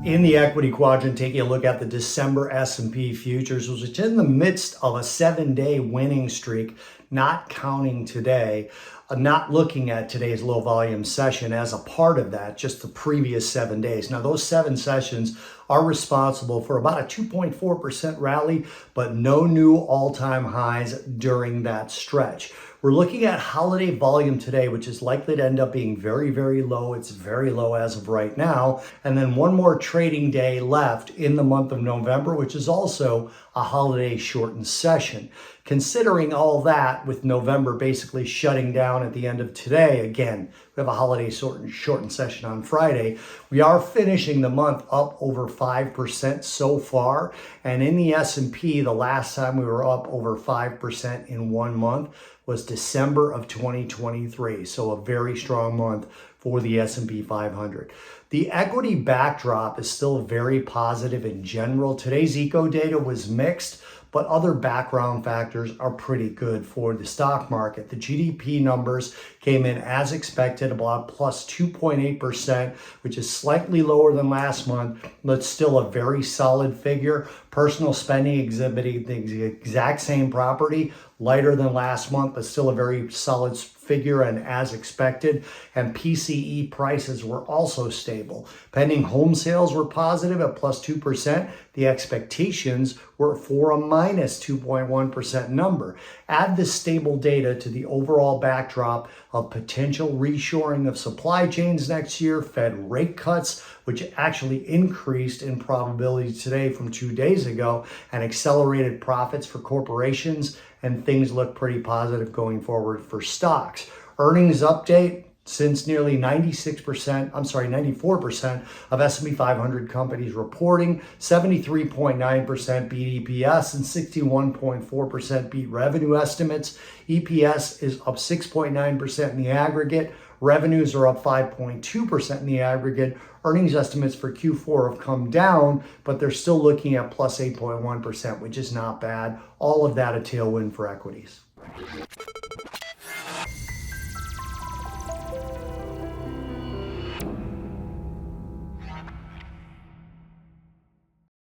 In the equity quadrant, taking a look at the December S&P futures, which is in the midst of a 7-day winning streak, not counting today, not looking at today's low volume session as a part of that, just the previous 7 days. Now, those 7 sessions are responsible for about a 2.4% rally, but no new all-time highs during that stretch. We're looking at holiday volume today, which is likely to end up being very, very low. It's very low as of right now. And then one more trading day left in the month of November, which is also a holiday shortened session. Considering all that, with November basically shutting down at the end of today, again, we have a holiday shortened session on Friday. We are finishing the month up over 5% so far. And in the S&P, the last time we were up over 5% in 1 month was December of 2023. So a very strong month for the S&P 500. The equity backdrop is still very positive in general. Today's eco data was mixed, but other background factors are pretty good for the stock market. The GDP numbers came in as expected, about plus 2.8%, which is slightly lower than last month, but still a very solid figure. Personal spending exhibiting the exact same property, lighter than last month, but still a very solid figure and as expected. And PCE prices were also stable. Pending home sales were positive at plus 2%. The expectations were for a minus 2.1% number. Add this stable data to the overall backdrop of potential reshoring of supply chains next year, Fed rate cuts, which actually increased in probability today from 2 days ago, and accelerated profits for corporations, and things look pretty positive going forward for stocks. Earnings update. Since nearly 94% of S&P 500 companies reporting, 73.9% beat EPS and 61.4% beat revenue estimates. EPS is up 6.9% in the aggregate. Revenues are up 5.2% in the aggregate. Earnings estimates for Q4 have come down, but they're still looking at plus 8.1%, which is not bad. All of that a tailwind for equities.